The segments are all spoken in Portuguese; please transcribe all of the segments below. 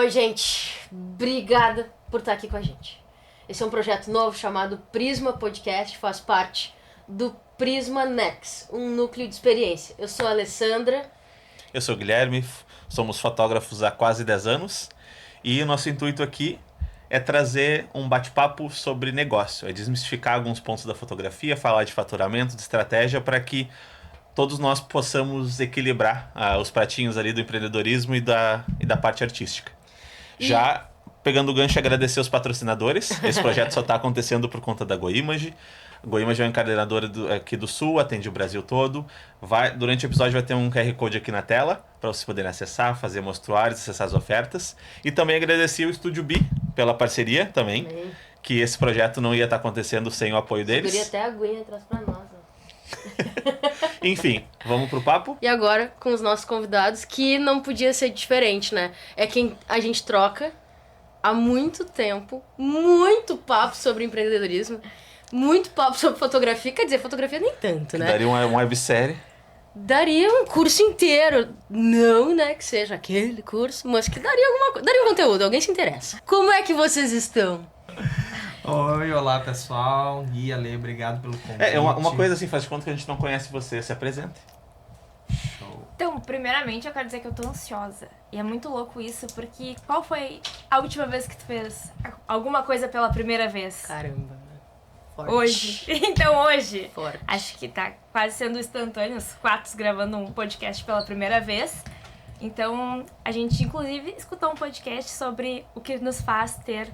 Oi, gente. Obrigada por estar aqui com a gente. Esse é um projeto novo chamado Prisma Podcast, faz parte do Prisma Nex, um núcleo de experiência. Eu sou a Alessandra. Eu sou o Guilherme, somos fotógrafos há quase 10 anos e o nosso intuito aqui é trazer um bate-papo sobre negócio, é desmistificar alguns pontos da fotografia, falar de faturamento, de estratégia, para que todos nós possamos equilibrar os pratinhos ali do empreendedorismo e da parte artística. Já pegando o gancho, agradecer os patrocinadores. Esse projeto só está acontecendo por conta da GoImage. A GoImage é uma encadernadora aqui do Sul, atende o Brasil todo. Durante o episódio vai ter um QR Code aqui na tela, para vocês poderem acessar, fazer mostruários, acessar as ofertas. E também agradecer o Estúdio B pela parceria também, que esse projeto não ia estar acontecendo sem o apoio deles. Eu queria até a aguinha atrás para nós. Enfim, vamos pro papo? E agora com os nossos convidados, que não podia ser diferente, né? É quem a gente troca há muito tempo, muito papo sobre empreendedorismo, muito papo sobre fotografia. Quer dizer, fotografia nem tanto, né? Daria uma websérie. Daria um curso inteiro. Não, né, que seja aquele curso, mas que daria alguma coisa. Daria um conteúdo, alguém se interessa. Como é que vocês estão? Oi, olá pessoal, Gui, Ale, obrigado pelo convite. Uma coisa assim, faz de conta que a gente não conhece você, se apresente. Show. Então, primeiramente eu quero dizer que eu tô ansiosa. E é muito louco isso, porque qual foi a última vez que tu fez alguma coisa pela primeira vez? Caramba. Forte. Hoje. Então hoje, Forte. acho que tá quase sendo instantâneo, os quatro gravando um podcast pela primeira vez. Então, a gente inclusive escutou um podcast sobre o que nos faz ter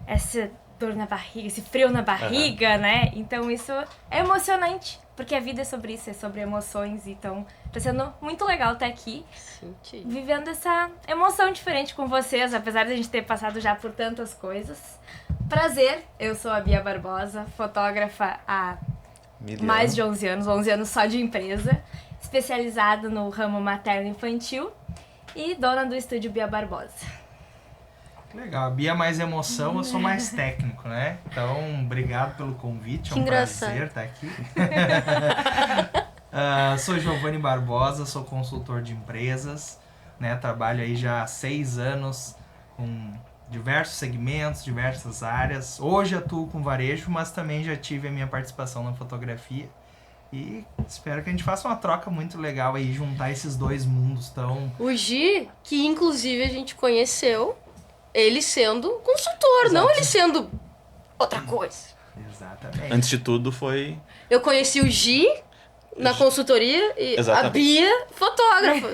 essa dor na barriga, esse frio na barriga, né? Então isso é emocionante, porque a vida é sobre isso, é sobre emoções. Então tá sendo muito legal estar aqui, vivendo essa emoção diferente com vocês, apesar de a gente ter passado já por tantas coisas. Prazer, eu sou a Bia Barbosa, fotógrafa há mais de 11 anos só de empresa, especializada no ramo materno-infantil e dona do estúdio Bia Barbosa. Legal, a Bia é mais emoção, eu sou mais técnico, né? Então, obrigado pelo convite, é um prazer estar aqui. Sou Giovanni Barbosa, sou consultor de empresas, né? Trabalho aí já há 6 anos com diversos segmentos, diversas áreas. Hoje atuo com varejo, mas também já tive a minha participação na fotografia. E espero que a gente faça uma troca muito legal aí, juntar esses dois mundos tão... O Gi, que inclusive a gente conheceu, ele sendo consultor, Exato. não ele sendo outra coisa. Exatamente. Antes de tudo foi... Eu conheci o Gi na consultoria e Exatamente. a Bia fotógrafa.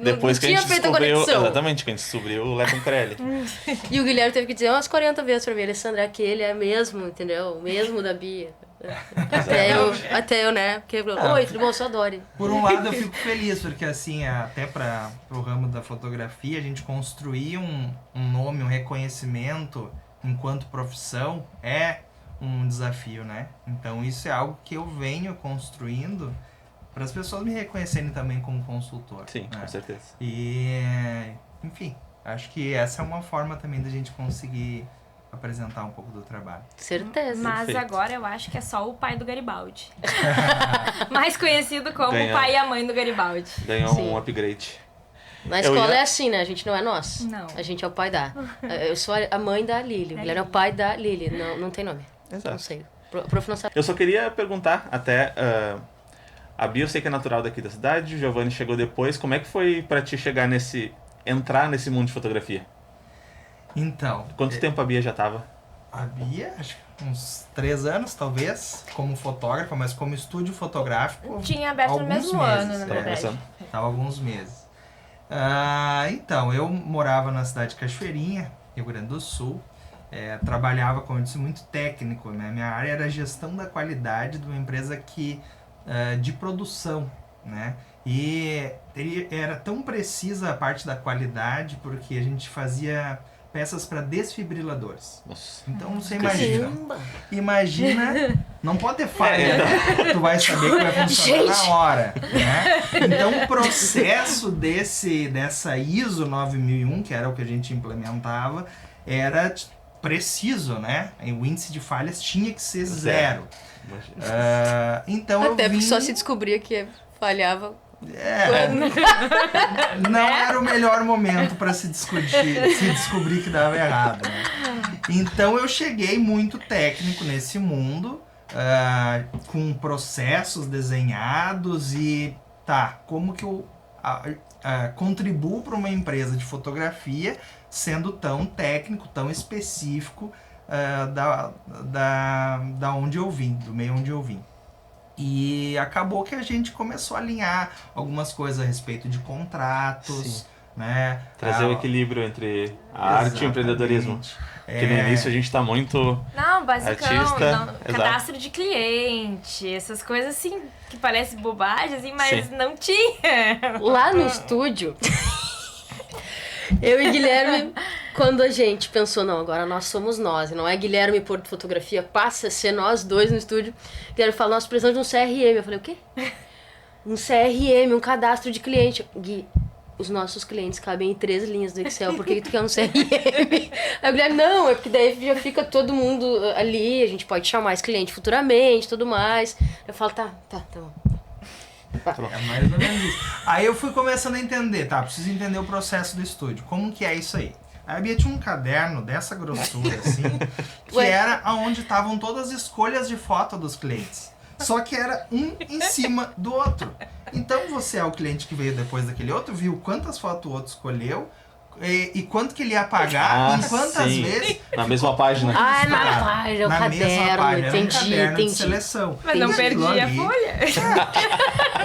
Depois não que a tinha gente feito a descobriu... conexão. Exatamente, que a gente descobriu o Lecon Crelli. E o Guilherme teve que dizer umas 40 vezes pra mim, Alessandra, aquele é mesmo, entendeu? O mesmo da Bia. Até eu, né? Porque, oi, tudo bom? Sou a Dori. Por um lado eu fico feliz, porque assim, até para o ramo da fotografia, a gente construir um nome, um reconhecimento enquanto profissão é um desafio, né? Então isso é algo que eu venho construindo para as pessoas me reconhecerem também como consultor. Sim, né? com certeza. E, enfim, acho que essa é uma forma também da gente conseguir apresentar um pouco do trabalho. Certeza. Mas Perfeito. agora eu acho que é só o pai do Garibaldi. Mais conhecido como Ganhou. o pai e a mãe do Garibaldi. Ganhou Sim. um upgrade. Na escola é assim, né? A gente não é nós. Não. A gente é o pai da. Eu sou a mãe da Lili. O Guilherme é o pai da Lili. Não tem nome. Exato. Não sei. O prof não sabe. Eu só queria perguntar até... a Bia eu sei que é natural daqui da cidade, o Giovanni chegou depois. Como é que foi pra ti entrar nesse mundo de fotografia? Então, Quanto tempo a Bia já tava? a Bia, acho que uns 3 anos, talvez, como fotógrafa, mas como estúdio fotográfico. Tinha aberto no alguns mesmo meses, ano, na Tava verdade. começando? Tava alguns meses. Então, eu morava na cidade de Cachoeirinha, Rio Grande do Sul. Trabalhava, como eu disse, muito técnico, né? Minha área era gestão da qualidade de uma empresa de produção, né? E era tão precisa a parte da qualidade porque a gente fazia peças para desfibriladores. Nossa. Então você Caramba. imagina, não pode ter falha, né? Tu vai saber que vai funcionar Gente. na hora, né? Então o processo dessa ISO 9001, que era o que a gente implementava, era preciso, né? E o índice de falhas tinha que ser zero. Imagina. Então Até eu porque vim... só se descobria que falhava Não era o melhor momento para se descobrir que dava errado, né? Então eu cheguei muito técnico nesse mundo, com processos desenhados e como que eu contribuo para uma empresa de fotografia sendo tão técnico, tão específico da onde eu vim, do meio onde eu vim. E acabou que a gente começou a alinhar algumas coisas a respeito de contratos, né? Trazer o equilíbrio entre a arte e o empreendedorismo. Porque no início a gente tá muito basicão, artista. Cadastro de cliente, essas coisas assim, que parecem bobagem, assim, mas não tinha. Lá no estúdio, eu e Guilherme, quando a gente pensou, não, agora nós somos nós, não é Guilherme Porto Fotografia, passa a ser nós dois no estúdio. Guilherme falou, nós precisamos de um CRM. Eu falei, o quê? Um CRM, um cadastro de cliente. Gui, os nossos clientes cabem em 3 linhas do Excel, por que tu quer um CRM? Aí o Guilherme, não, é porque daí já fica todo mundo ali, a gente pode chamar esse cliente futuramente, tudo mais. Eu falo, tá bom. É mais ou menos isso. Aí eu fui começando a entender, preciso entender o processo do estúdio, como que é isso aí. Aí a Bia tinha um caderno dessa grossura, assim, que era onde estavam todas as escolhas de foto dos clientes. Só que era um em cima do outro. Então você é o cliente que veio depois daquele outro, viu quantas fotos o outro escolheu, e quanto que ele ia pagar, e quantas vezes... Na mesma página. Ah, na página, o caderno, entendi. De seleção. Mas não perdi a folha.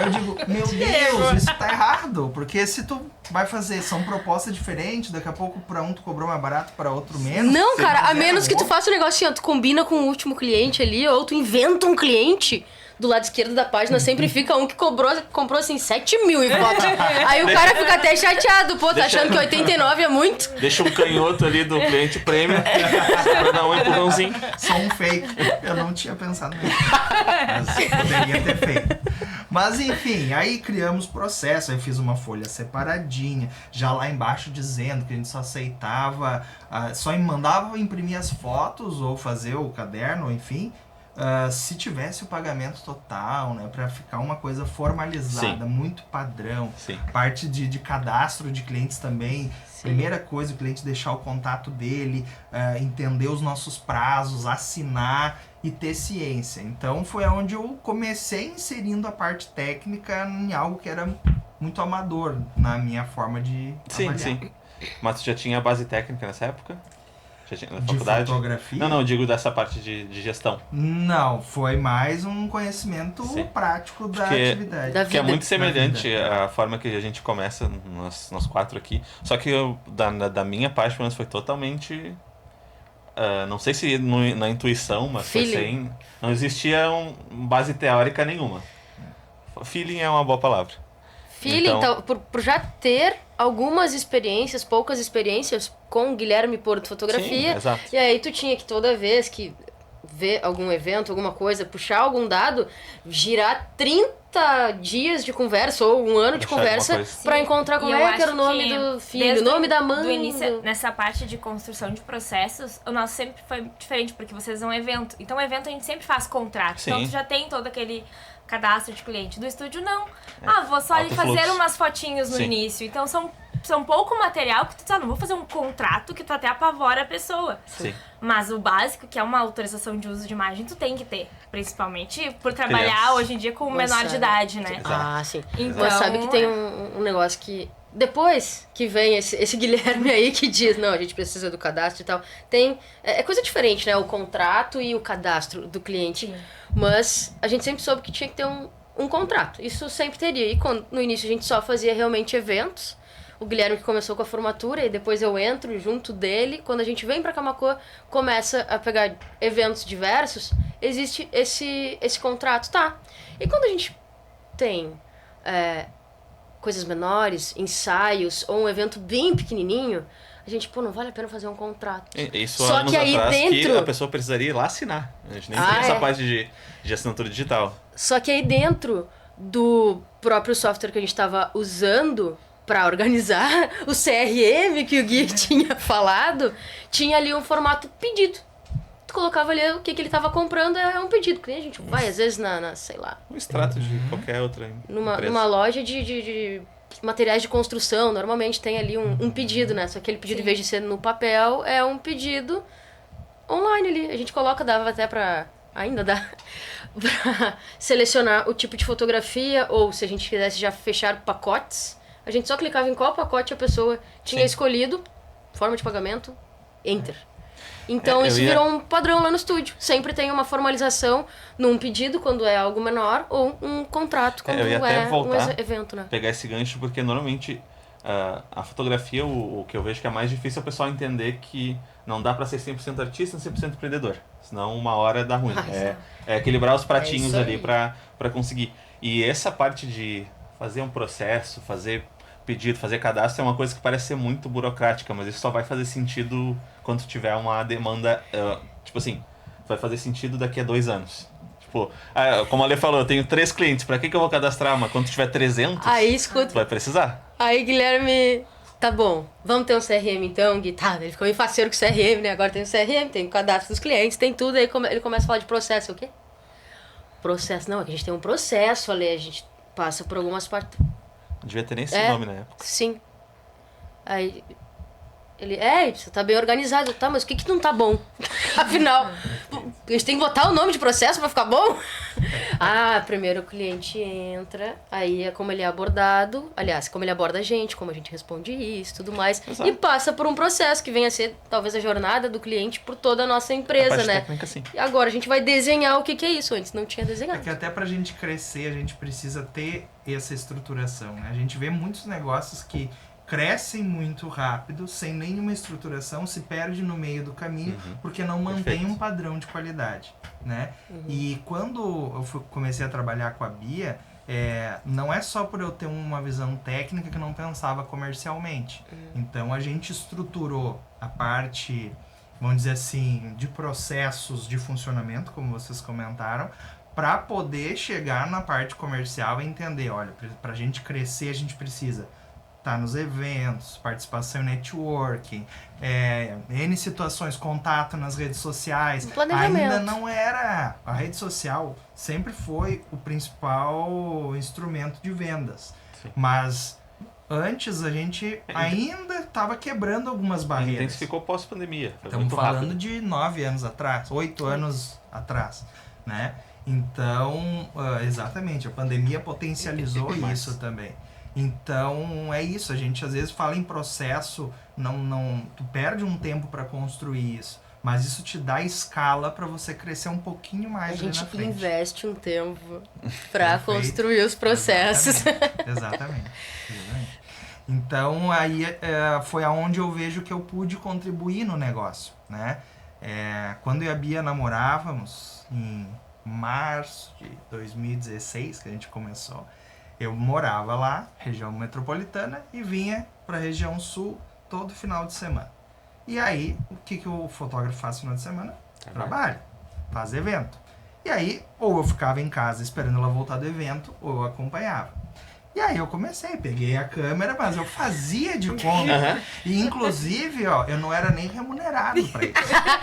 Eu digo, meu Deus, isso tá errado, porque se tu vai fazer, são propostas diferentes, daqui a pouco pra um tu cobrou mais barato, pra outro menos. Não, cara, a menos que tu faça um negócio assim, tu combina com o último cliente ali, ou tu inventa um cliente. Do lado esquerdo da página sempre fica um que comprou assim 7 mil em foto. Aí o cara fica até chateado, pô, tá achando que 89 é muito? Deixa um canhoto ali do cliente prêmio pra dar um empurrãozinho. Só um fake. Eu não tinha pensado nisso. Mas poderia ter feito. Mas enfim, aí criamos processo, aí fiz uma folha separadinha, já lá embaixo dizendo que a gente só aceitava, só mandava imprimir as fotos ou fazer o caderno, enfim. Se tivesse o pagamento total, né, para ficar uma coisa formalizada, muito padrão. Sim. Parte de cadastro de clientes também. Sim. Primeira coisa, o cliente deixar o contato dele, entender os nossos prazos, assinar e ter ciência. Então foi onde eu comecei inserindo a parte técnica em algo que era muito amador na minha forma de trabalhar. Sim. Mas tu já tinha a base técnica nessa época? Na de faculdade? Fotografia? Não, digo dessa parte de gestão. Não, foi mais um conhecimento prático da atividade. Porque é muito semelhante a forma que a gente começa, nós 4 aqui. Só que da minha parte, pelo menos, foi totalmente... não sei se na intuição, mas foi sem... Não existia base teórica nenhuma. Feeling é uma boa palavra. Feeling, então, por já ter algumas experiências, poucas experiências com o Guilherme Porto Fotografia. Sim, exato. E aí tu tinha que toda vez que ver algum evento, alguma coisa, puxar algum dado, girar 30 dias de conversa ou um ano de conversa pra encontrar como é que era o nome do filho, o nome da mãe. Do início, nessa parte de construção de processos, o nosso sempre foi diferente, porque vocês são um evento. Então, o evento a gente sempre faz contrato. Sim. Então, tu já tem todo aquele cadastro de cliente. Do estúdio, não. Vou só ali fazer fluxo. umas fotinhos no início. Então, são pouco material que tu não vou fazer um contrato que tu até apavora a pessoa. Sim. Mas o básico, que é uma autorização de uso de imagem, tu tem que ter. Principalmente por trabalhar hoje em dia com menor de idade, né? Sim. Então, mas sabe que tem um negócio que... Depois que vem esse Guilherme aí que diz, não, a gente precisa do cadastro e tal, tem... É coisa diferente, né? O contrato e o cadastro do cliente. Sim. Mas a gente sempre soube que tinha que ter um contrato. Isso sempre teria. E no início a gente só fazia realmente eventos. O Guilherme que começou com a formatura e depois eu entro junto dele. Quando a gente vem pra Camaquã, começa a pegar eventos diversos, existe esse contrato, tá? E quando a gente tem coisas menores, ensaios ou um evento bem pequenininho, a gente, não vale a pena fazer um contrato. Isso só anos que aí atrás dentro... que a pessoa precisaria ir lá assinar. A gente nem tem essa parte de assinatura digital. Só que aí dentro do próprio software que a gente estava usando para organizar o CRM que o Gui tinha falado, tinha ali um formato pedido. Tu colocava ali o que ele tava comprando, é um pedido. Que nem a gente vai, às vezes, sei lá, Um extrato de qualquer outra empresa. numa loja de materiais de construção, normalmente tem ali um pedido, né? Só que aquele pedido, em vez de ser no papel, é um pedido online ali. A gente coloca, dava até ainda dá, pra selecionar o tipo de fotografia, ou se a gente quisesse já fechar pacotes, a gente só clicava em qual pacote a pessoa tinha escolhido, forma de pagamento, enter. Então isso virou um padrão lá no estúdio. Sempre tem uma formalização num pedido quando é algo menor, ou um contrato quando eu ia até voltar, um evento, né? pegar esse gancho, porque normalmente a fotografia, o que eu vejo que é mais difícil é o pessoal entender que não dá pra ser 100% artista e 100% empreendedor. Senão uma hora dá ruim. É equilibrar os pratinhos ali pra conseguir. E essa parte de fazer um processo, fazer pedido, fazer cadastro é uma coisa que parece ser muito burocrática, mas isso só vai fazer sentido quando tiver uma demanda, tipo assim, vai fazer sentido daqui a 2 anos. Tipo, como a Lê falou, eu tenho 3 clientes, pra que eu vou cadastrar? Mas quando tiver 300, Aí, escuta. tu vai precisar. Aí, Guilherme, tá bom, vamos ter um CRM então, Gui? Tá, ele ficou meio faceiro com o CRM, né? Agora tem o CRM, tem o cadastro dos clientes, tem tudo. Aí ele começa a falar de processo, o quê? Processo, não, é que a gente tem um processo ali, a gente passa por algumas partes. Não devia ter nem esse nome na época. Sim. Aí ele, você tá bem organizado, tá, mas o que não tá bom? Afinal, a gente tem que botar o nome de processo pra ficar bom? Primeiro o cliente entra, aí é como ele é abordado, aliás, como ele aborda a gente, como a gente responde isso, tudo mais. Exato. E passa por um processo que vem a ser, talvez, a jornada do cliente por toda a nossa empresa, né? Técnica, sim. E agora a gente vai desenhar o que é isso, antes não tinha desenhado. É que até pra gente crescer, a gente precisa ter essa estruturação, né? A gente vê muitos negócios que crescem muito rápido, sem nenhuma estruturação, se perde no meio do caminho, porque não mantém um padrão de qualidade, né? E quando eu comecei a trabalhar com a Bia, não é só por eu ter uma visão técnica que eu não pensava comercialmente. Então a gente estruturou a parte, vamos dizer assim, de processos de funcionamento, como vocês comentaram, para poder chegar na parte comercial e entender, olha, para a gente crescer, a gente precisa estar nos eventos, participação em networking, N situações, contato nas redes sociais. Ainda não era... A rede social sempre foi o principal instrumento de vendas. Sim. Mas antes a gente ainda estava quebrando algumas barreiras. Intensificou pós-pandemia. Estamos falando de 9 anos atrás, 8 anos atrás, né? Então, exatamente, a pandemia potencializou isso também. Então, é isso, a gente às vezes fala em processo, tu perde um tempo para construir isso, mas isso te dá escala para você crescer um pouquinho mais ali na frente. A gente investe um tempo para construir os processos. Exatamente. Então, aí foi aonde eu vejo que eu pude contribuir no negócio, né? Quando eu e a Bia namorávamos, em março de 2016, que a gente começou, eu morava lá, região metropolitana, e vinha para a região sul todo final de semana. E aí, o que o fotógrafo faz no final de semana? Trabalha, faz evento. E aí, ou eu ficava em casa esperando ela voltar do evento, ou eu acompanhava. E aí eu peguei a câmera, mas eu fazia de conta. E inclusive, eu não era nem remunerado pra isso.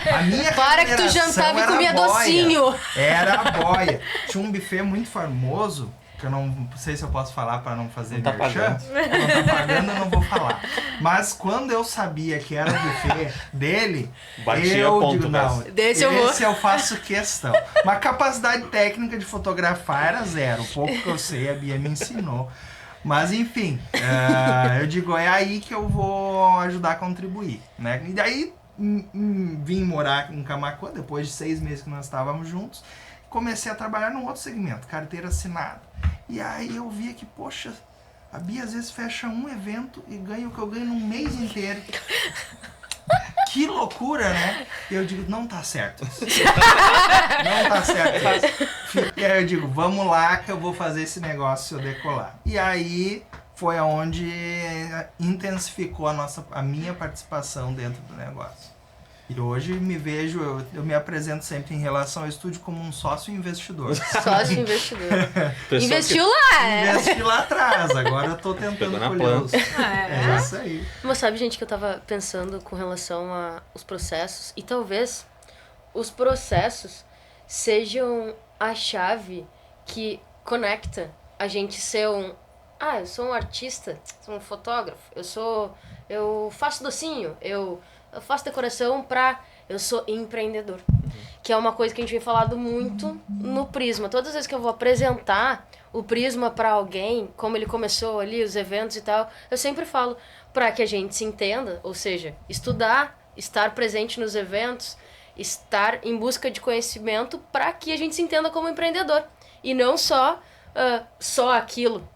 A minha Para que tu jantava e comia docinho. Era a boia. Tinha um buffet muito famoso, que eu não sei se eu posso falar para não fazer merchan. Não tá pagando, eu não vou falar. Mas quando eu sabia que era o buffet dele, eu digo, não, esse eu faço questão. Mas capacidade técnica de fotografar era zero. O pouco que eu sei, a Bia me ensinou. Mas enfim, eu digo, é aí que eu vou ajudar a contribuir, né? E daí vim morar em Camaquã, depois de 6 meses que nós estávamos juntos, comecei a trabalhar num outro segmento, carteira assinada. E aí eu via que, poxa, a Bia às vezes fecha um evento e ganha o que eu ganho num mês inteiro. Que loucura, né? E eu digo, não tá certo. Não tá certo. E aí eu digo, vamos lá que eu vou fazer esse negócio decolar. E aí foi aonde intensificou a minha participação dentro do negócio. E hoje eu me apresento sempre em relação ao estúdio como um sócio investidor. Sócio investidor. Investiu lá! Investi lá atrás, agora eu tô tentando colher os... É isso aí. Mas sabe, gente, que eu tava pensando com relação aos processos, e talvez os processos sejam a chave que conecta a gente ser eu sou um artista, sou um fotógrafo, eu faço docinho, eu faço decoração eu sou empreendedor. Que é uma coisa que a gente vem falado muito no Prisma. Todas as vezes que eu vou apresentar o Prisma para alguém, como ele começou ali, os eventos e tal, eu sempre falo para que a gente se entenda, ou seja, estudar, estar presente nos eventos, estar em busca de conhecimento para que a gente se entenda como empreendedor. E não só aquilo,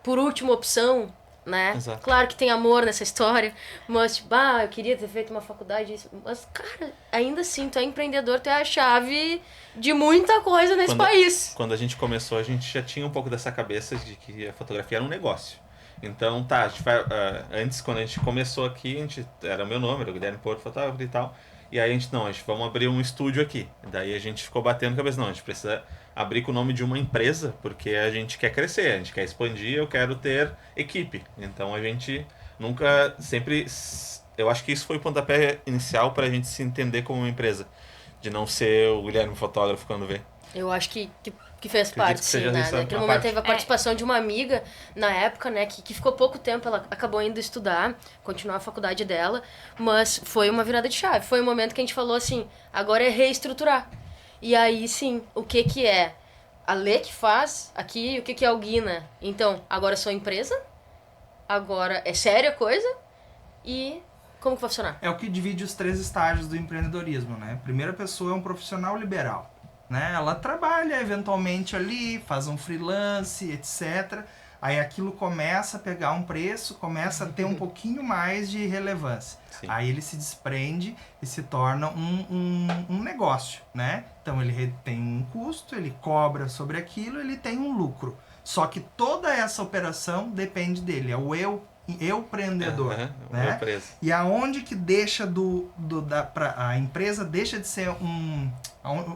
por última opção, né? Exato. Claro que tem amor nessa história, mas tipo, eu queria ter feito uma faculdade, mas cara, ainda assim, tu é empreendedor, tu é a chave de muita coisa nesse país. Quando a gente começou, a gente já tinha um pouco dessa cabeça de que a fotografia era um negócio. Então, a gente antes, quando a gente começou aqui, era o meu nome, era o Guilherme Porto, fotógrafo e tal, e aí a gente vamos abrir um estúdio aqui. Daí a gente ficou batendo a cabeça, não, a gente precisa abrir com o nome de uma empresa, porque a gente quer crescer, a gente quer expandir, eu quero ter equipe. Então a gente eu acho que isso foi o pontapé inicial para a gente se entender como uma empresa, de não ser o Guilherme fotógrafo quando vê. Eu acho que fez parte, sim, né? Naquele momento teve a participação de uma amiga, na época, né, que ficou pouco tempo, ela acabou indo estudar, continuar a faculdade dela, mas foi uma virada de chave. Foi um momento que a gente falou assim, agora é reestruturar. E aí, sim, o que é a Lê que faz aqui e o que é o Guina? Então, agora eu sou empresa, agora é séria a coisa e como que vai funcionar? É o que divide os 3 estágios do empreendedorismo, né? A primeira pessoa é um profissional liberal, né? Ela trabalha eventualmente ali, faz um freelance, etc. Aí aquilo começa a pegar um preço, começa a ter um pouquinho mais de relevância. Sim. Aí ele se desprende e se torna um negócio, né? Então ele tem um custo, ele cobra sobre aquilo, ele tem um lucro. Só que toda essa operação depende dele, é o empreendedor, né? E aonde que deixa a empresa deixa de ser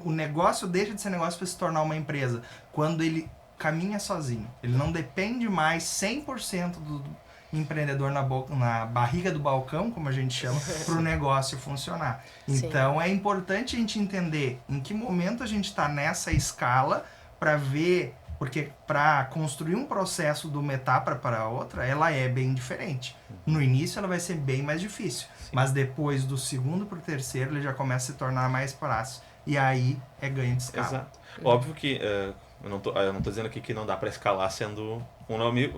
o negócio deixa de ser negócio para se tornar uma empresa? Quando ele caminha sozinho. Ele não depende mais 100% do empreendedor na barriga do balcão, como a gente chama, para o negócio funcionar. Sim. Então é importante a gente entender em que momento a gente está nessa escala para ver, porque para construir um processo de uma etapa para outra, ela é bem diferente. No início ela vai ser bem mais difícil, sim, mas depois do segundo para o terceiro ele já começa a se tornar mais fácil. E aí é ganho de escala. Exato. Óbvio que eu não tô dizendo aqui que não dá para escalar sendo um nome,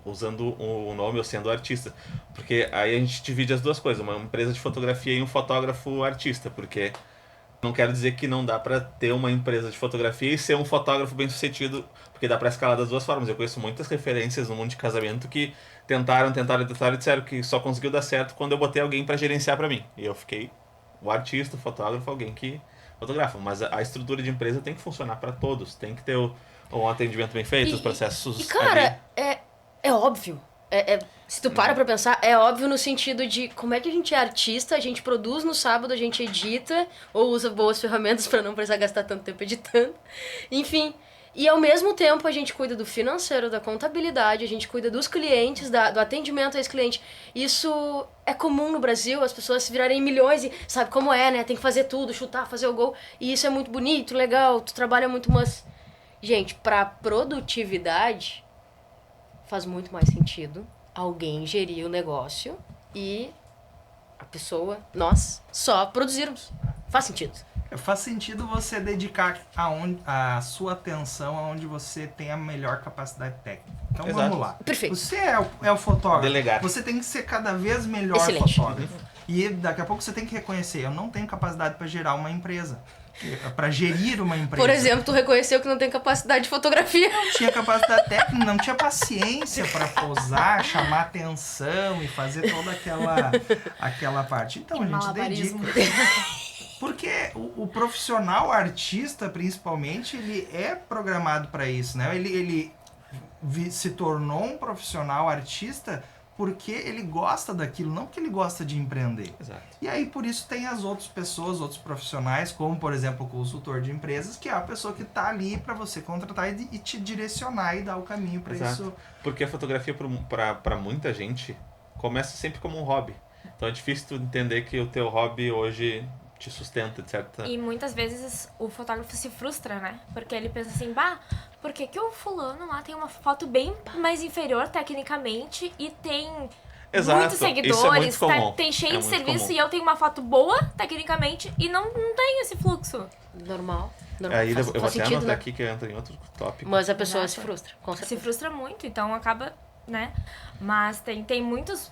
usando o nome ou sendo artista, porque aí a gente divide as duas coisas, uma empresa de fotografia e um fotógrafo artista, porque não quero dizer que não dá para ter uma empresa de fotografia e ser um fotógrafo bem sucedido, porque dá para escalar das duas formas. Eu conheço muitas referências no mundo de casamento que tentaram e disseram que só conseguiu dar certo quando eu botei alguém para gerenciar para mim, e eu fiquei o artista, o fotógrafo, alguém que fotografa, mas a estrutura de empresa tem que funcionar para todos, tem que ter um atendimento bem feito, os processos... E cara, é óbvio, se tu para pra pensar, é óbvio no sentido de como é que a gente é artista, a gente produz no sábado, a gente edita, ou usa boas ferramentas para não precisar gastar tanto tempo editando, enfim... E ao mesmo tempo a gente cuida do financeiro, da contabilidade, a gente cuida dos clientes, do atendimento a esse cliente. Isso é comum no Brasil, as pessoas se virarem milhões e sabe como é, né? Tem que fazer tudo, chutar, fazer o gol. E isso é muito bonito, legal, tu trabalha muito, mas... Gente, pra produtividade faz muito mais sentido alguém gerir o negócio e a pessoa, nós, só produzirmos. Faz sentido. Faz sentido você dedicar a sua atenção aonde você tem a melhor capacidade técnica. Então Exato. Vamos lá. Perfeito. Você é o fotógrafo. Delegar. Você tem que ser cada vez melhor Excelente. Fotógrafo. E daqui a pouco você tem que reconhecer, eu não tenho capacidade para gerar uma empresa. Para gerir uma empresa. Por exemplo, tu reconheceu que não tem capacidade de fotografia. Não tinha capacidade técnica, não tinha paciência para posar, chamar atenção e fazer toda aquela parte. Então a gente dedica. Porque o profissional artista, principalmente, ele é programado para isso, né? Ele se tornou um profissional artista porque ele gosta daquilo, não porque ele gosta de empreender. Exato. E aí, por isso, tem as outras pessoas, outros profissionais, como, por exemplo, o consultor de empresas, que é a pessoa que está ali para você contratar e te direcionar e dar o caminho para isso. Porque a fotografia, para muita gente, começa sempre como um hobby. Então é difícil tu entender que o teu hobby hoje te sustenta, etc. E muitas vezes o fotógrafo se frustra, né? Porque ele pensa assim, por que o fulano lá tem uma foto bem mais inferior tecnicamente e tem Exato. muitos Isso é seguidores, muito comum. tem cheio É de muito serviço comum. e eu tenho uma foto boa tecnicamente e não tenho esse fluxo. Normal. Aí faz, eu vou faz até sentido, anotar né? aqui que entra em outro tópico. Mas a pessoa Exato. se frustra, com Se certeza. frustra muito, então acaba, né? Mas tem muitos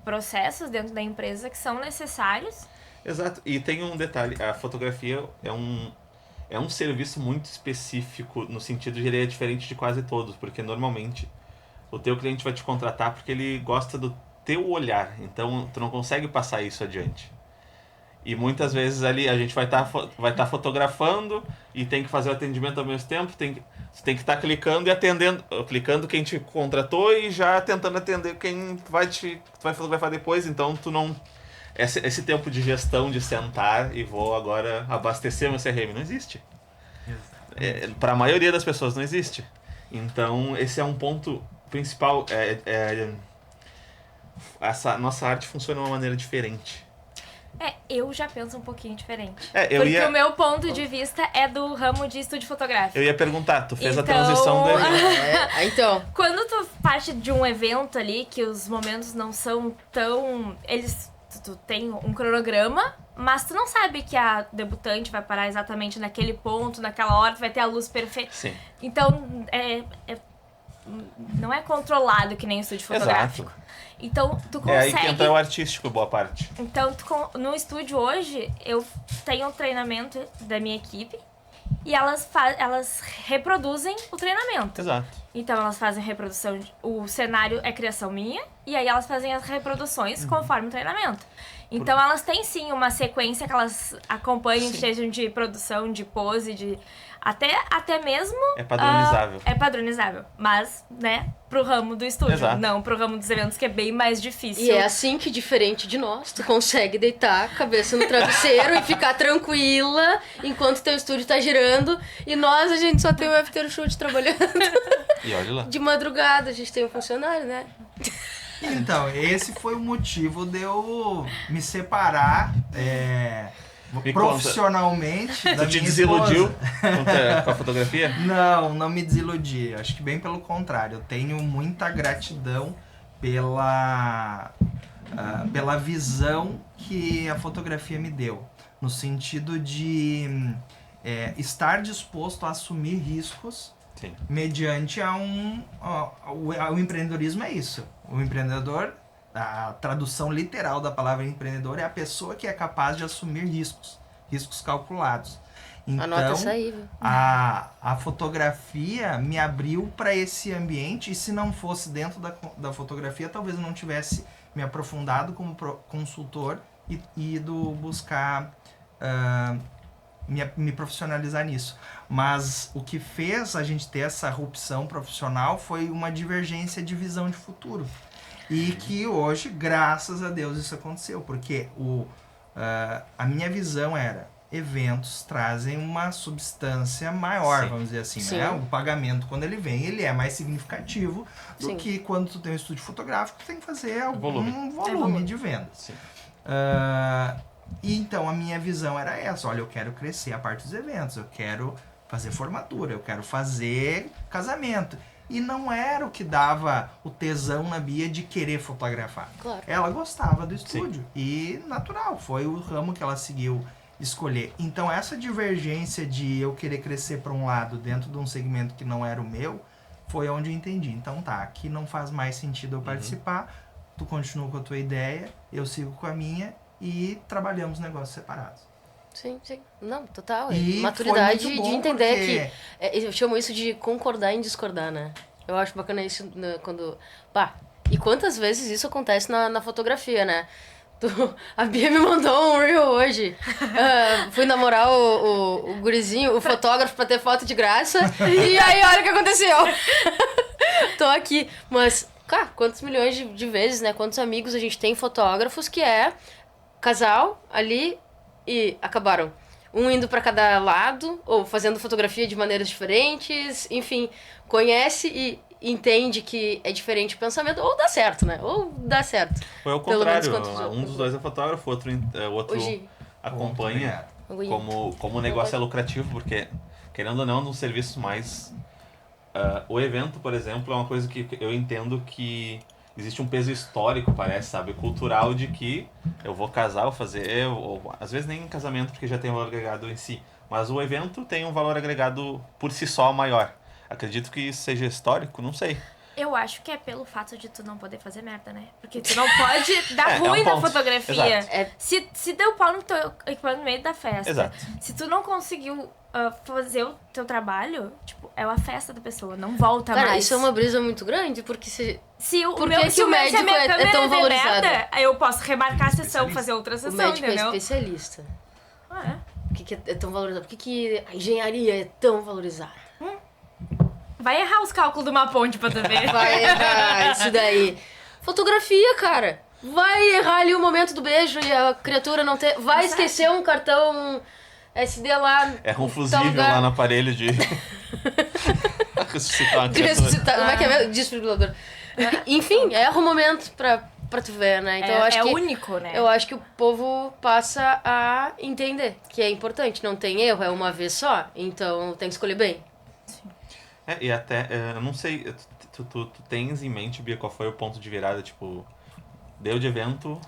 processos dentro da empresa que são necessários. Exato. E tem um detalhe, a fotografia é um serviço muito específico, no sentido de ele é diferente de quase todos, porque normalmente o teu cliente vai te contratar porque ele gosta do teu olhar, então tu não consegue passar isso adiante. E muitas vezes ali a gente vai estar fotografando e tem que fazer o atendimento ao mesmo tempo, você tem que estar clicando e atendendo, clicando quem te contratou e já tentando atender quem vai fotografar depois, então tu não... Esse tempo de gestão, de sentar e vou agora abastecer meu CRM, não existe. Para a maioria das pessoas não existe. Então esse é um ponto principal. Essa nossa arte funciona de uma maneira diferente. Eu já penso um pouquinho diferente. Porque o meu ponto de vista é do ramo de estúdio fotográfico. Eu ia perguntar, tu fez a Então- transição do Então, Quando tu parte de um evento ali, que os momentos não são tão... Tu tem um cronograma, mas tu não sabe que a debutante vai parar exatamente naquele ponto, naquela hora, tu vai ter a luz perfeita. Sim. Então, não é controlado que nem o estúdio fotográfico. Exato. Então, tu É aí que consegue... entra o artístico, boa parte. Então, no estúdio hoje, eu tenho um treinamento da minha equipe e elas reproduzem o treinamento. Exato. Então, elas fazem reprodução, o cenário é criação minha, e aí elas fazem as reproduções conforme o treinamento. Então, elas têm sim uma sequência que elas acompanham, Sim. sejam de produção, de pose, até mesmo... É padronizável. É padronizável, mas, né, pro ramo do estúdio, Exato. não pro ramo dos eventos, que é bem mais difícil. e é assim que, diferente de nós, tu consegue deitar a cabeça no travesseiro e ficar tranquila enquanto teu estúdio tá girando. E nós, a gente só tem o after shoot trabalhando E olha lá. de madrugada. A gente tem um funcionário, né? Então, esse foi o motivo de eu me separar Me profissionalmente da Tu te minha desiludiu esposa. com a fotografia? Não me desiludi. Acho que bem pelo contrário. Eu tenho muita gratidão pela visão que a fotografia me deu. No sentido de estar disposto a assumir riscos Sim. mediante o empreendedorismo é isso. O empreendedor, a tradução literal da palavra empreendedor é a pessoa que é capaz de assumir riscos calculados. Anota Então, essa aí, viu? a fotografia me abriu para esse ambiente, e se não fosse dentro da fotografia, talvez eu não tivesse me aprofundado como consultor e ido buscar me profissionalizar nisso. Mas o que fez a gente ter essa rupção profissional foi uma divergência de visão de futuro. E que hoje, graças a Deus, isso aconteceu. Porque a minha visão era: eventos trazem uma substância maior, Sim. vamos dizer assim, Sim. né? O pagamento, quando ele vem, ele é mais significativo do Sim. que quando tu tem um estúdio fotográfico, tu tem que fazer algum Volume. volume de vendas. Sim. E então a minha visão era essa: olha, eu quero crescer a parte dos eventos, eu quero fazer formatura, eu quero fazer casamento. E não era o que dava o tesão na Bia de querer fotografar. Claro. Ela gostava do estúdio. E natural, foi o ramo que ela seguiu escolher. Então essa divergência de eu querer crescer para um lado dentro de um segmento que não era o meu, foi onde eu entendi. Então tá, aqui não faz mais sentido eu participar, tu continua com a tua ideia, eu sigo com a minha e trabalhamos negócios separados. Sim, sim. Não, total. E Maturidade foi muito bom de entender porque- que... eu chamo isso de concordar em discordar, né? Eu acho bacana isso quando... Pá, e quantas vezes isso acontece na fotografia, né? A Bia me mandou um reel hoje. Fui namorar o gurizinho, o fotógrafo, pra ter foto de graça. E aí, olha o que aconteceu. Tô aqui. Mas, cara, quantos milhões de vezes, né? Quantos amigos a gente tem fotógrafos que é casal ali e acabaram. Um indo pra cada lado, ou fazendo fotografia de maneiras diferentes. Enfim, conhece e entende que é diferente o pensamento. Ou dá certo, né? Ou dá certo. Foi ao Pelo menos contrário, quantos um dos dois é fotógrafo, o outro Hoje, acompanha como o negócio é lucrativo, porque, querendo ou não, é um dos serviços mais... o evento, por exemplo, é uma coisa que eu entendo que existe um peso histórico, parece, sabe? Cultural, de que eu vou casar, vou fazer... Ou, às vezes nem em casamento, porque já tem valor agregado em si. Mas o evento tem um valor agregado por si só maior. Acredito que isso seja histórico, não sei. Eu acho que é pelo fato de tu não poder fazer merda, né? Porque tu não pode dar ruim na ponto. fotografia. Exato. Se deu pau no teu equipamento no meio da festa, Exato. se tu não conseguiu fazer o teu trabalho, tipo, é uma festa da pessoa, não volta Cara, mais. isso é uma brisa muito grande, porque Se o Por meu, que se o meu, se a médico minha é câmera tão der valorizado? merda, aí eu posso remarcar a sessão, fazer outra o sessão, médico entendeu? é especialista. Ah, é. Por que é tão valorizado? Por que a engenharia é tão valorizada? Vai errar os cálculos de uma ponte pra tu ver. Vai errar isso daí. Fotografia, cara. Vai errar ali o momento do beijo e a criatura não ter... Vai esquecer um cartão SD lá... É um em fusível tal lugar. lá no aparelho de... ressuscitar uma De criatura. ressuscitar... Como é que é mesmo? Desfibrilador. Enfim, erra o momento pra tu ver, né? Então eu acho é que... único, né? Eu acho que o povo passa a entender que é importante. Não tem erro, é uma vez só. Então tem que escolher bem. E até, eu não sei, tu tens em mente, Bia, qual foi o ponto de virada, tipo, deu de evento...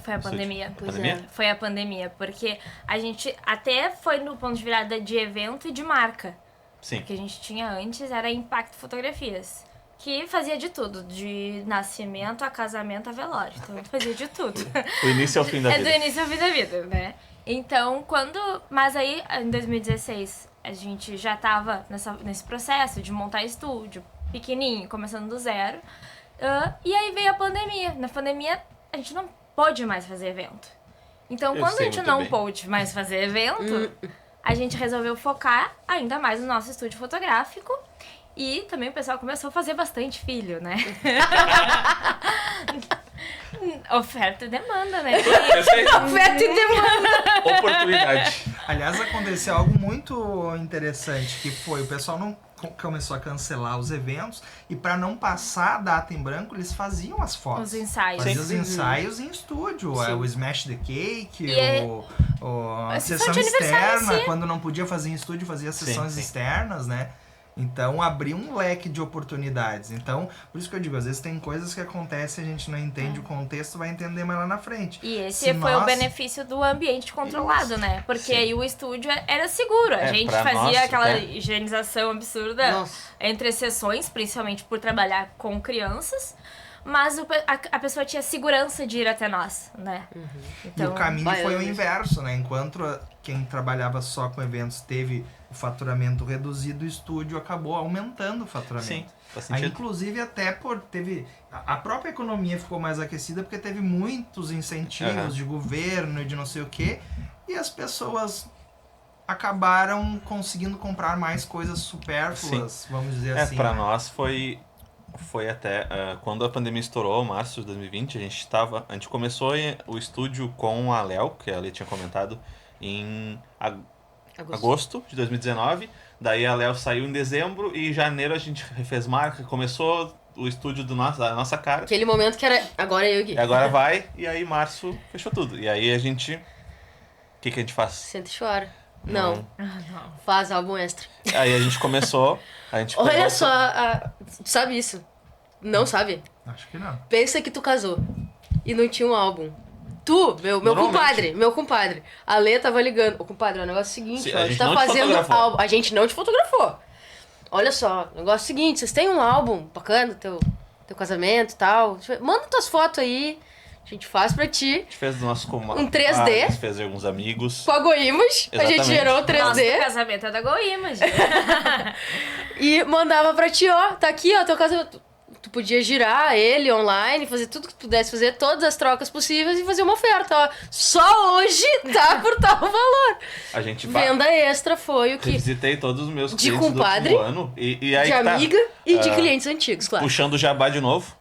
Foi a pandemia. Pois Pandemia? Foi a pandemia, porque a gente até foi no ponto de virada de evento e de marca. Sim. O que a gente tinha antes era Impacto Fotografias, que fazia de tudo, de nascimento a casamento a velório. Então fazia de tudo. O início ao fim da É vida. do início ao fim da vida, né? Então, mas aí, em 2016, a gente já tava nesse processo de montar estúdio, pequenininho, começando do zero. E aí veio a pandemia. Na pandemia, a gente não pôde mais fazer evento. Então, Eu quando a sei gente muito não bem. pôde mais fazer evento, a gente resolveu focar ainda mais no nosso estúdio fotográfico. E também o pessoal começou a fazer bastante filho, né? Oferta e demanda, né? Oferta e demanda. Oportunidade. Aliás, aconteceu algo muito interessante, que foi o pessoal não começou a cancelar os eventos e para não passar a data em branco, eles faziam as fotos. Os ensaios. Faziam os ensaios em estúdio. Sim. O Smash the Cake, a Sessão sessão de aniversário, externa, sim. quando não podia fazer em estúdio, fazia sessões sim. externas, né? Então, abriu um leque de oportunidades. Então, por isso que eu digo, às vezes tem coisas que acontecem, a gente não entende o contexto, vai entender mais lá na frente. E esse Se foi o nós- benefício do ambiente controlado, né? Porque Sim. aí o estúdio era seguro. A gente pra fazia nós, aquela né? higienização absurda Nossa. entre sessões, principalmente por trabalhar com crianças. Mas a pessoa tinha segurança de ir até nós, né? E Então, o caminho vai, foi o eu- inverso, né? Enquanto quem trabalhava só com eventos teve o faturamento reduzido, o estúdio acabou aumentando o faturamento. Sim, faz Aí, sentido. inclusive, até a própria economia ficou mais aquecida porque teve muitos incentivos Aham. de governo e de não sei o quê, e as pessoas acabaram conseguindo comprar mais coisas supérfluas, vamos dizer assim. Pra né? nós foi até quando a pandemia estourou, março de 2020, a gente começou o estúdio com a Léo, que a Lê tinha comentado, em agosto de 2019. Daí a Léo saiu em dezembro e em janeiro a gente refez marca, começou o estúdio da nossa cara. Aquele momento que era... Agora eu e o Gui. E agora vai, e aí março fechou tudo. E aí a gente... O que a gente faz? Senta e chora. Não. não. Faz álbum extra. Aí a gente começou, a gente Olha pegou- só, tu sabe isso? Não sabe? Acho que não. Pensa que tu casou e não tinha um álbum. Tu, meu Normalmente. compadre. A Lê tava ligando. Ô, compadre, o negócio é o seguinte, Sim, ó, a a gente gente tá não te fazendo fotografou. álbum. A gente não te fotografou. Olha só, o negócio é o seguinte, vocês têm um álbum bacana, teu casamento e tal. Manda tuas fotos aí, a gente faz pra ti. A gente fez do nosso Um 3D. a gente fez de alguns amigos. Com a Goimas, a gente Exatamente. gerou o Nossa, 3D. o casamento é da Goimas, gente. E mandava pra ti, ó, tá aqui, ó, teu casamento. Tu podia girar ele online, fazer tudo que tu pudesse fazer, todas as trocas possíveis e fazer uma oferta, ó. Só hoje tá por tal valor. A gente Venda extra foi o que... revisitei todos os meus De clientes compadre, do último ano. E aí De que tá, amiga e de ah, clientes antigos, claro. puxando o jabá de novo,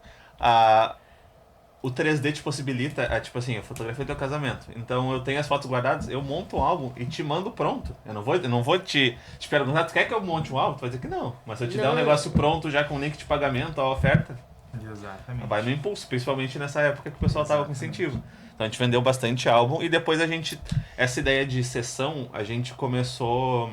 o 3D te possibilita, tipo assim, eu fotografei teu casamento. Então eu tenho as fotos guardadas, eu monto um álbum e te mando pronto. Eu não vou te perguntar, tu quer que eu monte um álbum? Tu vai dizer que não. Mas se eu te der um Não. negócio pronto já com link de pagamento, a oferta, Exatamente. Vai no impulso, principalmente nessa época que o pessoal tava com incentivo. Então a gente vendeu bastante álbum e depois essa ideia de sessão, a gente começou...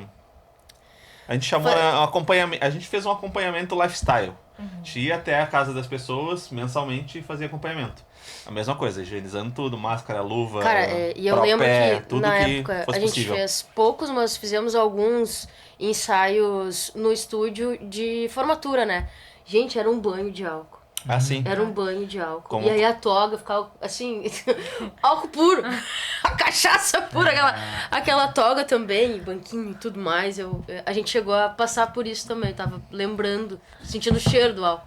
A gente chamou a gente fez um acompanhamento lifestyle. A gente ia até a casa das pessoas mensalmente e fazia acompanhamento. A mesma coisa, higienizando tudo, máscara, luva, Cara, e eu lembro que tudo na que época fosse a gente possível. fez poucos, mas fizemos alguns ensaios no estúdio de formatura, né? Gente, era um banho de álcool. Ah, sim. Era um banho de álcool. Como- E aí a toga ficava assim, álcool puro. A cachaça pura, aquela toga também, banquinho e tudo mais. A gente chegou a passar por isso também, tava lembrando, sentindo o cheiro do álcool.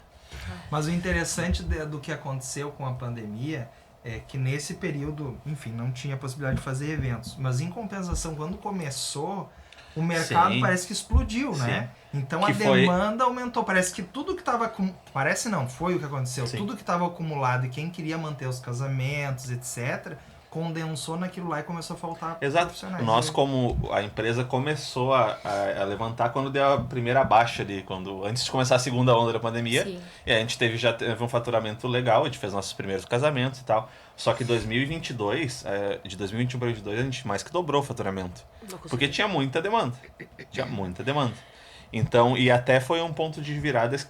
Mas o interessante do que aconteceu com a pandemia é que nesse período, enfim, não tinha possibilidade de fazer eventos. Mas em compensação, quando começou, o mercado Sim. parece que explodiu, né? Então Que a foi- demanda aumentou. Parece que tudo que estava... Parece não, foi o que aconteceu. Sim. Tudo que estava acumulado e quem queria manter os casamentos, etc., condensou naquilo lá e começou a faltar Exato. profissionais. Nós, como a empresa começou a levantar quando deu a primeira baixa ali, antes de começar a segunda onda da pandemia. Sim. E a gente já teve um faturamento legal, a gente fez nossos primeiros casamentos e tal. Só que 2022, de 2021 para 2022, a gente mais que dobrou o faturamento. Porque tinha muita demanda. Tinha muita demanda. Então, e até foi um ponto de viradas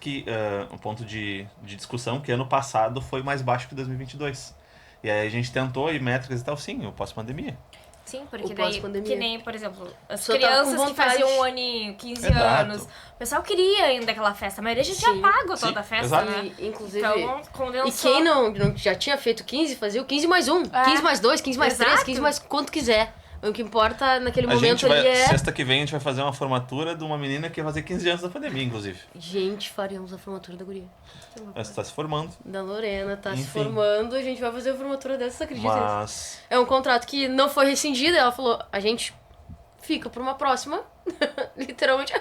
um ponto de discussão que ano passado foi mais baixo que 2022. E aí a gente tentou ir métricas e tal, sim, o pós-pandemia. Sim, porque O daí, pós-pandemia. que nem, por exemplo, as Só tava com crianças que vontade. faziam um aninho, 15 Exato. anos, o pessoal queria ainda aquela festa, a maioria já tinha Sim. pago Sim, toda a festa, exato. né? E, inclusive... Então, condensou. E quem não já tinha feito 15, fazia o 15 mais 1, 15 mais 2, 15 mais 3, Exato. 15 mais quanto quiser. O que importa naquele A gente momento ali é... sexta que vem a gente vai fazer uma formatura de uma menina que ia fazer 15 anos da pandemia, inclusive. Gente, faríamos a formatura da guria. Ela está se formando, Da Lorena, tá se Enfim. formando, a gente vai fazer a formatura dessa, você acredita nisso? mas... É um contrato que não foi rescindido, ela falou, a gente fica por uma próxima. Literalmente,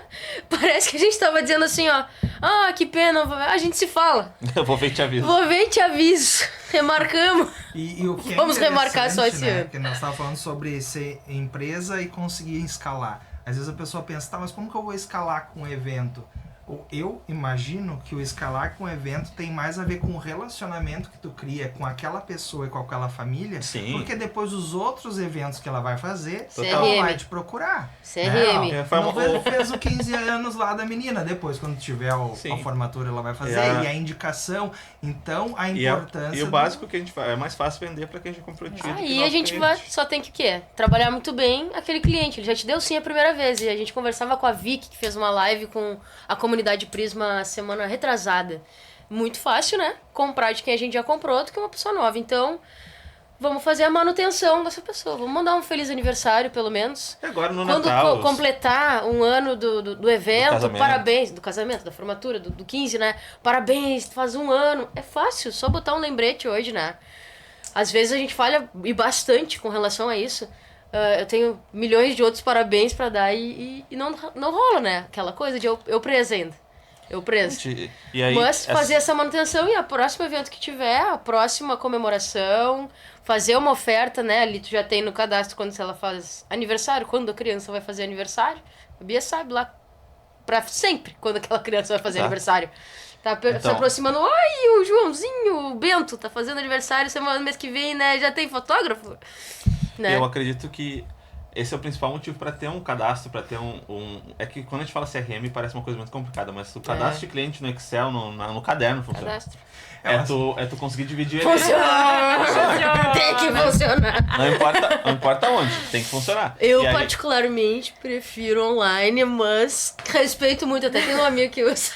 parece que a gente tava dizendo assim, ó, ah, que pena, a gente se fala. Eu vou ver e te aviso. Vou ver e te aviso. Remarcamos. E o que Vamos é remarcar só esse né? ano. Porque nós estávamos falando sobre ser empresa e conseguir escalar. Às vezes a pessoa pensa, tá, mas como que eu vou escalar com um evento? Eu imagino que o escalar com o evento tem mais a ver com o relacionamento que tu cria com aquela pessoa e com aquela família. Sim. Porque depois os outros eventos que ela vai fazer, CRM. ela vai te procurar. CRM. Né? Foi Não uma- fez o 15 anos lá da menina. Depois, quando tiver Sim. a formatura, ela vai fazer. E E a indicação. Então, a E, importância... e o básico que a gente faz, é mais fácil vender para quem já comprou título. que Aí nosso a gente cliente. só tem que o quê? Trabalhar muito bem aquele cliente. Ele já te deu sim a primeira vez. E a gente conversava com a Vicky, que fez uma live com a comunidade Prisma semana retrasada. Muito fácil, né? Comprar de quem a gente já comprou do que uma pessoa nova. Então, vamos fazer a manutenção dessa pessoa. Vamos mandar um feliz aniversário, pelo menos. E agora no Quando Natal. completar um ano do evento, casamento. parabéns, do casamento, da formatura, do 15, né? Parabéns, faz um ano. É fácil, só botar um lembrete hoje, né? Às vezes a gente falha e bastante com relação a isso. Eu tenho milhões de outros parabéns pra dar e não rola, né? Aquela coisa de eu preso ainda. Eu preso. E aí, Mas fazer essa manutenção e a próximo evento que tiver, a próxima comemoração, fazer uma oferta, né? Ali tu já tem no cadastro quando ela faz aniversário, quando a criança vai fazer aniversário. A Bia sabe lá pra sempre quando aquela criança vai fazer Tá. aniversário. Tá se Então. aproximando, oi, o Joãozinho, o Bento tá fazendo aniversário semana, mês que vem, né? Já tem fotógrafo? Né? Eu acredito que esse é o principal motivo para ter um cadastro, para ter É que quando a gente fala CRM parece uma coisa muito complicada, mas o cadastro de cliente no Excel, no caderno funciona. Cadastro. É tu conseguir dividir Funciona! Tem que funcionar. Não importa onde, tem que funcionar. Eu E aí- particularmente prefiro online, mas respeito muito. Até tem um amigo que usa.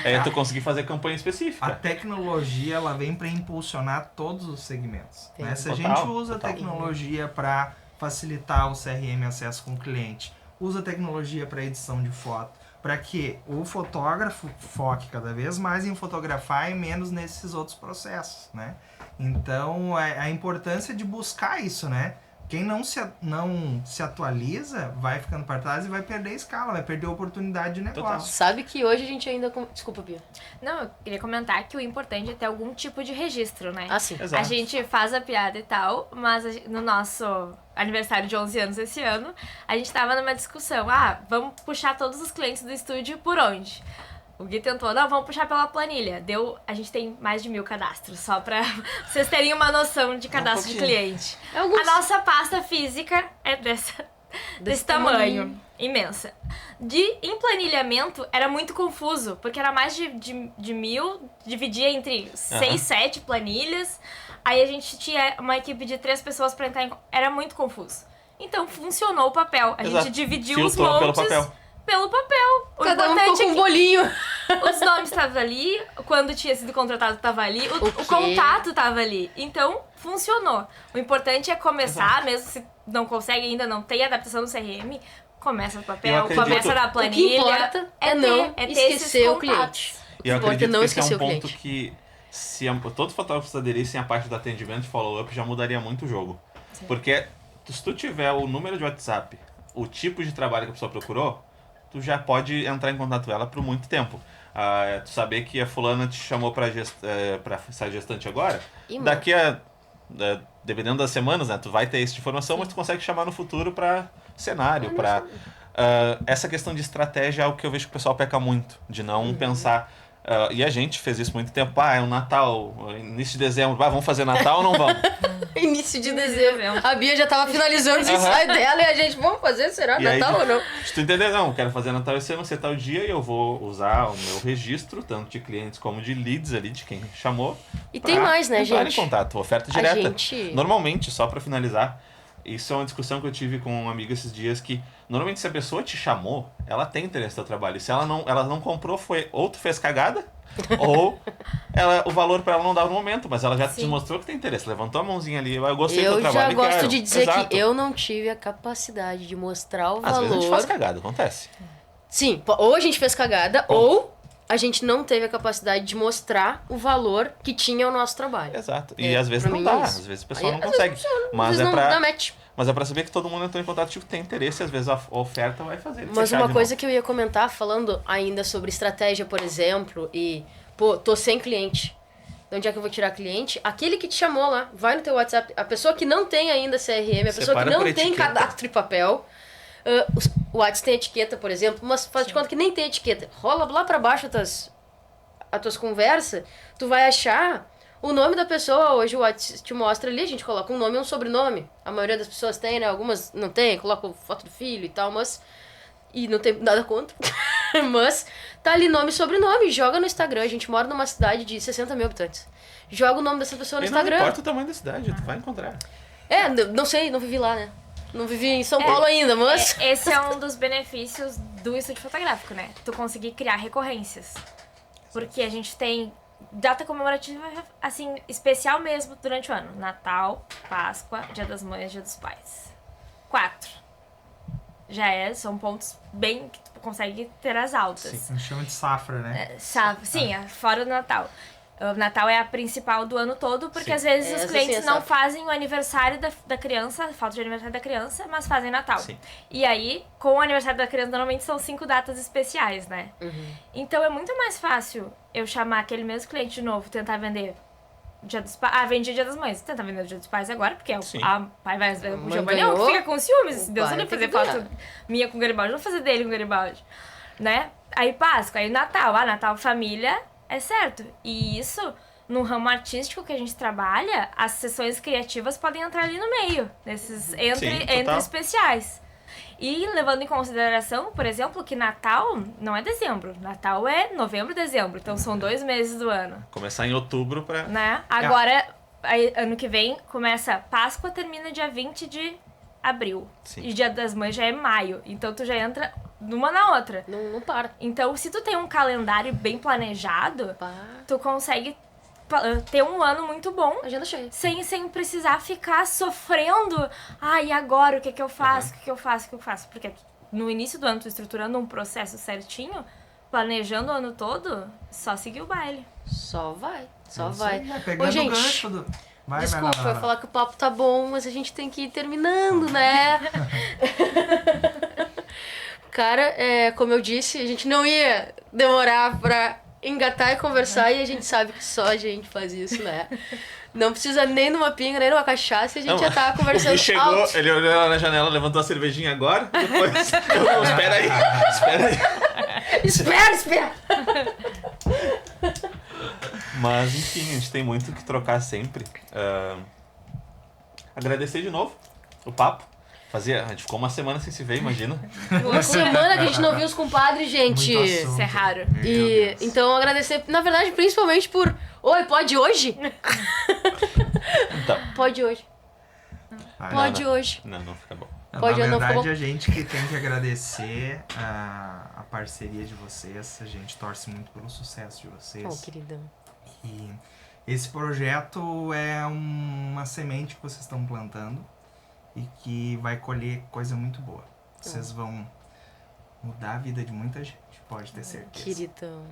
É tu conseguir fazer campanha específica. A tecnologia ela vem para impulsionar todos os segmentos. Sim. Né? Se a Total, gente usa total. a tecnologia para facilitar o CRM acesso com o cliente, usa a tecnologia para edição de foto, para que o fotógrafo foque cada vez mais em fotografar e menos nesses outros processos, né? Então, a importância de buscar isso, né? Quem não se atualiza vai ficando para trás e vai perder escala, vai perder oportunidade de negócio. Sabe que hoje a gente ainda. Desculpa, Bia. Não, eu queria comentar que o importante é ter algum tipo de registro, né? Ah, sim. Exato. A gente faz a piada e tal, mas no nosso aniversário de 11 anos esse ano, a gente tava numa discussão. Vamos puxar todos os clientes do estúdio por onde? O Gui tentou, não, vamos puxar pela planilha. A gente tem mais de 1000 cadastros, só pra vocês terem uma noção de cadastro de cliente. A nossa pasta física é desse tamanho, imensa. Em planilhamento era muito confuso, porque era mais de 1000, dividia entre 6, 7 planilhas. Aí a gente tinha uma equipe de 3 pessoas pra entrar era muito confuso. Então funcionou o papel. A gente dividiu os montes pelo papel. Cada um ficou com um bolinho. Os nomes estavam ali, quando tinha sido contratado estava ali, o contato estava ali. Então, funcionou. O importante é começar, mesmo se não consegue ainda, não tem adaptação no CRM, começa no papel, começa na planilha. O que importa é não esquecer o cliente. E eu acredito que esse é um ponto que, se todos os fotógrafos aderissem à parte do atendimento e follow-up, já mudaria muito o jogo. Sim. Porque se tu tiver o número de WhatsApp, o tipo de trabalho que a pessoa procurou, tu já pode entrar em contato com ela por muito tempo. Tu saber que a fulana te chamou pra ser gestante agora, daqui a... dependendo das semanas, né, tu vai ter essa informação, mas tu consegue chamar no futuro pra cenário, pra... essa questão de estratégia é algo que eu vejo que o pessoal peca muito, de não pensar... e a gente fez isso muito tempo. É um Natal, início de dezembro. Vamos fazer Natal ou não vamos? Início de dezembro. A Bia já tava finalizando os ensaios dela e a gente, vamos fazer? Será Natal ou não? Se tu entender, não, quero fazer Natal esse ano, ser tal dia, e eu vou usar o meu registro, tanto de clientes como de leads ali, de quem chamou. E tem mais, né, gente? Em contato, oferta direta. Normalmente, só pra finalizar, isso é uma discussão que eu tive com um amigo esses dias, que normalmente se a pessoa te chamou, ela tem interesse no teu trabalho. Se ela não comprou, foi ou tu fez cagada, ou o valor pra ela não dava no momento, mas ela já te mostrou que tem interesse, levantou a mãozinha ali, eu gostei do teu trabalho. Eu já gosto de dizer que eu não tive a capacidade de mostrar o valor. Às vezes a gente faz cagada, acontece. Sim, ou a gente fez cagada, ou a gente não teve a capacidade de mostrar o valor que tinha o nosso trabalho. Exato. E às vezes não dá, às vezes o pessoal não consegue. Mas é pra saber que todo mundo entrou em contato, tipo, tem interesse, às vezes a oferta vai fazer. Mas uma coisa que eu ia comentar, falando ainda sobre estratégia, por exemplo, e, tô sem cliente. De onde é que eu vou tirar cliente? Aquele que te chamou lá, vai no teu WhatsApp, a pessoa que não tem ainda CRM, a pessoa que não tem cadastro e papel. O WhatsApp tem etiqueta, por exemplo, mas faz de conta que nem tem etiqueta. Rola lá pra baixo as tuas conversas, tu vai achar o nome da pessoa. Hoje o WhatsApp te mostra ali, a gente coloca um nome e um sobrenome. A maioria das pessoas tem, né? Algumas não tem, colocam foto do filho e tal, mas... E não tem nada contra. Mas tá ali nome e sobrenome, joga no Instagram. A gente mora numa cidade de 60 mil habitantes. Joga o nome dessa pessoa no Instagram. Não importa o tamanho da cidade, tu vai encontrar. Não sei, não vivi lá, né? Não vivi em São Paulo ainda, mas... Esse é um dos benefícios do estúdio fotográfico, né? Tu conseguir criar recorrências. Porque a gente tem data comemorativa, assim, especial mesmo durante o ano. Natal, Páscoa, Dia das Mães, Dia dos Pais. 4. São pontos bem que tu consegue ter as altas. Sim, chama de safra, né? Sim, fora do Natal. O Natal é a principal do ano todo, porque às vezes os clientes não fazem o aniversário da criança, falta de aniversário da criança, mas fazem Natal. Sim. E aí, com o aniversário da criança, normalmente são 5 datas especiais, né? Então é muito mais fácil eu chamar aquele mesmo cliente de novo, tentar vender Dia dos Pais. Vendi Dia das Mães. Tentar vender o Dia dos Pais agora, porque a pai vai ver o Giovanni, que fica com ciúmes. Se Deus não fazer foto minha com Garibaldi, não vou fazer dele com Garibaldi. Né? Aí Páscoa, aí Natal. Natal, família, é certo. E isso, no ramo artístico que a gente trabalha, as sessões criativas podem entrar ali no meio, nesses entre especiais. E levando em consideração, por exemplo, que Natal não é dezembro. Natal é novembro, dezembro. Então são 2 meses do ano. Começar em outubro pra... Né? Agora, ano que vem, começa Páscoa, termina dia 20 de abril. Sim. E Dia das Mães já é maio. Então tu já entra numa na outra. Não para. Então, se tu tem um calendário bem planejado, tu consegue ter um ano muito bom. Agenda cheia. Sem precisar ficar sofrendo. E agora o que eu faço? O que eu faço? Porque no início do ano, tu estruturando um processo certinho, planejando o ano todo, só seguir o baile. Só vai. Pegando o gancho do... Desculpa, eu ia falar que o papo tá bom, mas a gente tem que ir terminando, né? Cara, como eu disse, a gente não ia demorar pra engatar e conversar, e a gente sabe que só a gente faz isso, né? Não precisa nem de uma pinga, nem de uma cachaça, e a gente já tá conversando. Ele chegou, alto. Ele olhou lá na janela, levantou a cervejinha agora, depois... Espera aí. Espera! Mas, enfim, a gente tem muito que trocar sempre. Agradecer de novo o papo. A gente ficou uma semana sem se ver, imagina. Uma semana que a gente não viu os compadres, gente. Muito assunto. Isso é raro. Meu E Deus. então agradecer, na verdade, principalmente por. Oi, pode hoje? Então, Pode hoje. Pode não. hoje. Não fica bom. Pode Na ou não, verdade, ficou bom? a gente que tem que agradecer a parceria de vocês. A gente torce muito pelo sucesso de vocês. Oh, queridão. E esse projeto é uma semente que vocês estão plantando e que vai colher coisa muito boa. Vocês vão mudar a vida de muita gente, pode ter certeza. Queridão.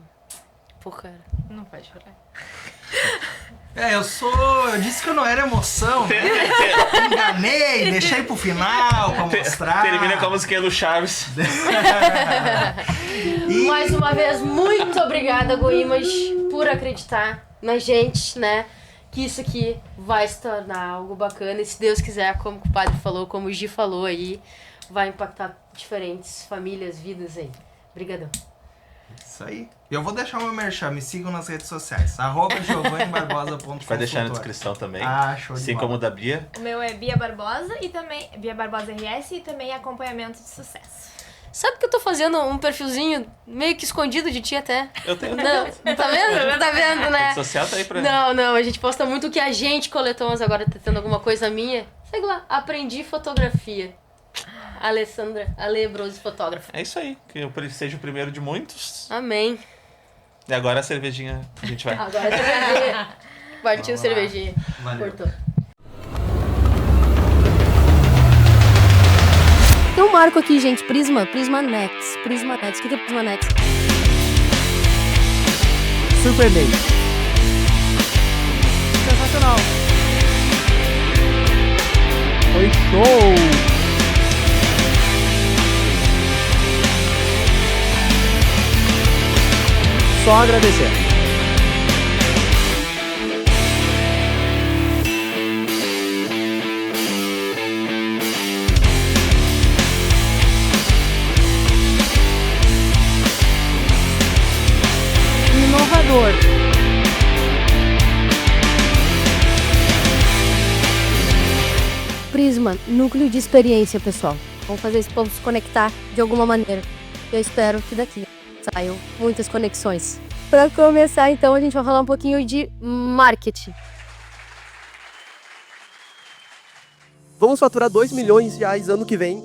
Pô, cara. Não pode chorar. Eu disse que eu não era emoção, né? Enganei, deixei pro final pra mostrar. Termina com a musiquinha do Chaves. Mais uma vez, muito obrigada, Goimas, por acreditar na gente, né? Que isso aqui vai se tornar algo bacana. E se Deus quiser, como o padre falou, como o Gi falou aí, vai impactar diferentes famílias, vidas aí. Obrigadão. Isso aí. Eu vou deixar o meu merchan, me sigam nas redes sociais. @giovannibarbosa.com. Vai deixar na descrição também. Show de Assim bola. como o da Bia. O meu é Bia Barbosa e também Bia Barbosa RS e também acompanhamento de sucesso. Sabe que eu tô fazendo um perfilzinho meio que escondido de ti até? Eu tenho. Não, tá vendo? Tá vendo, né? Rede social tá aí pra. Não, a gente posta muito o que a gente coletou, mas agora tá tendo alguma coisa minha. Segue lá, aprendi fotografia. Alessandra, Ale Brose, fotógrafa. É isso aí. Que eu seja o primeiro de muitos. Amém. E agora a cervejinha a gente vai. Agora é cervejinha. Partiu Vamos lá. cervejinha. Valeu. Cortou. Tem um marco aqui, gente. Prismanex. O que é Prismanex? Superman. Sensacional. Foi show. Só agradecer. Inovador. Prisma, núcleo de experiência, pessoal. Vamos fazer esse povo se conectar de alguma maneira. Eu espero que daqui saiam muitas conexões. Para começar, então, a gente vai falar um pouquinho de marketing. Vamos faturar 2 milhões de reais ano que vem,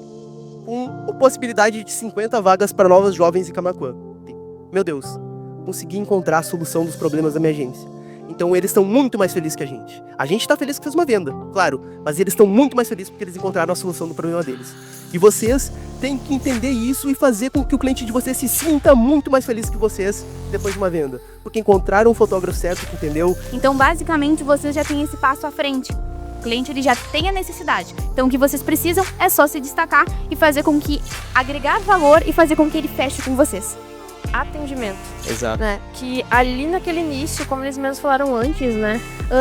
com possibilidade de 50 vagas para novos jovens em Camaquã. Meu Deus, consegui encontrar a solução dos problemas da minha agência. Então eles estão muito mais felizes que a gente. A gente está feliz que fez uma venda, claro, mas eles estão muito mais felizes porque eles encontraram a solução do problema deles. E vocês têm que entender isso e fazer com que o cliente de vocês se sinta muito mais feliz que vocês depois de uma venda. Porque encontraram um fotógrafo certo, que entendeu? Então, basicamente, vocês já têm esse passo à frente. O cliente ele já tem a necessidade. Então, o que vocês precisam é só se destacar e fazer com que agregar valor e fazer com que ele feche com vocês. Atendimento, Exato. né? Que ali naquele início, como eles mesmos falaram antes, né?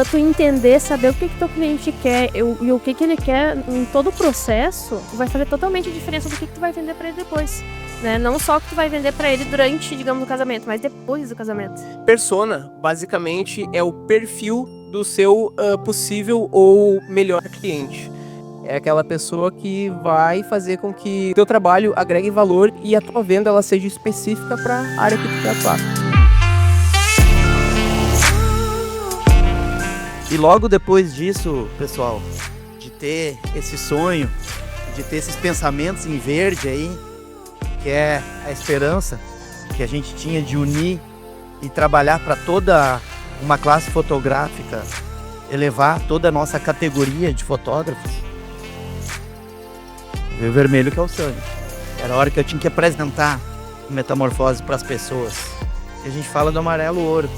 Tu entender, saber o que teu cliente quer e o que ele quer em todo o processo, vai fazer totalmente a diferença do que tu vai vender para ele depois, né? Não só o que tu vai vender para ele durante, digamos, o casamento, mas depois do casamento. Persona, basicamente, é o perfil do seu possível ou melhor cliente. É aquela pessoa que vai fazer com que o teu trabalho agregue valor e a tua venda ela seja específica para a área que tu quer atuar. E logo depois disso, pessoal, de ter esse sonho, de ter esses pensamentos em verde aí, que é a esperança que a gente tinha de unir e trabalhar para toda uma classe fotográfica, elevar toda a nossa categoria de fotógrafos, veio o vermelho que é o sonho. Era a hora que eu tinha que apresentar o Metamorfose para as pessoas. E a gente fala do amarelo ouro.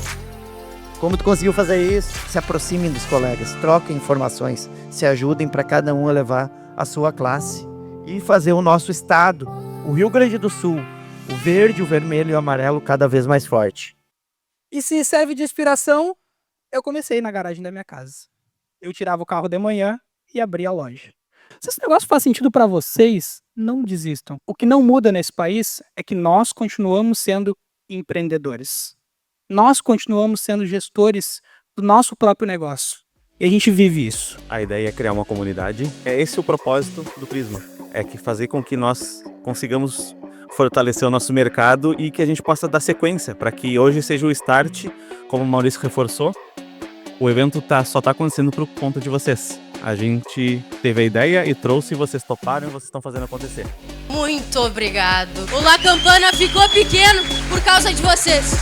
Como tu conseguiu fazer isso? Se aproximem dos colegas, troquem informações, se ajudem para cada um elevar a sua classe e fazer o nosso estado, o Rio Grande do Sul, o verde, o vermelho e o amarelo cada vez mais forte. E se serve de inspiração, eu comecei na garagem da minha casa. Eu tirava o carro de manhã e abria a loja. Se esse negócio faz sentido para vocês, não desistam. O que não muda nesse país é que nós continuamos sendo empreendedores. Nós continuamos sendo gestores do nosso próprio negócio. E a gente vive isso. A ideia é criar uma comunidade. É esse o propósito do Prisma. É que fazer com que nós consigamos fortalecer o nosso mercado e que a gente possa dar sequência para que hoje seja o start, como o Maurício reforçou. O evento só está acontecendo por conta de vocês. A gente teve a ideia e trouxe, vocês toparam e vocês estão fazendo acontecer. Muito obrigado. O La Campana ficou pequeno por causa de vocês.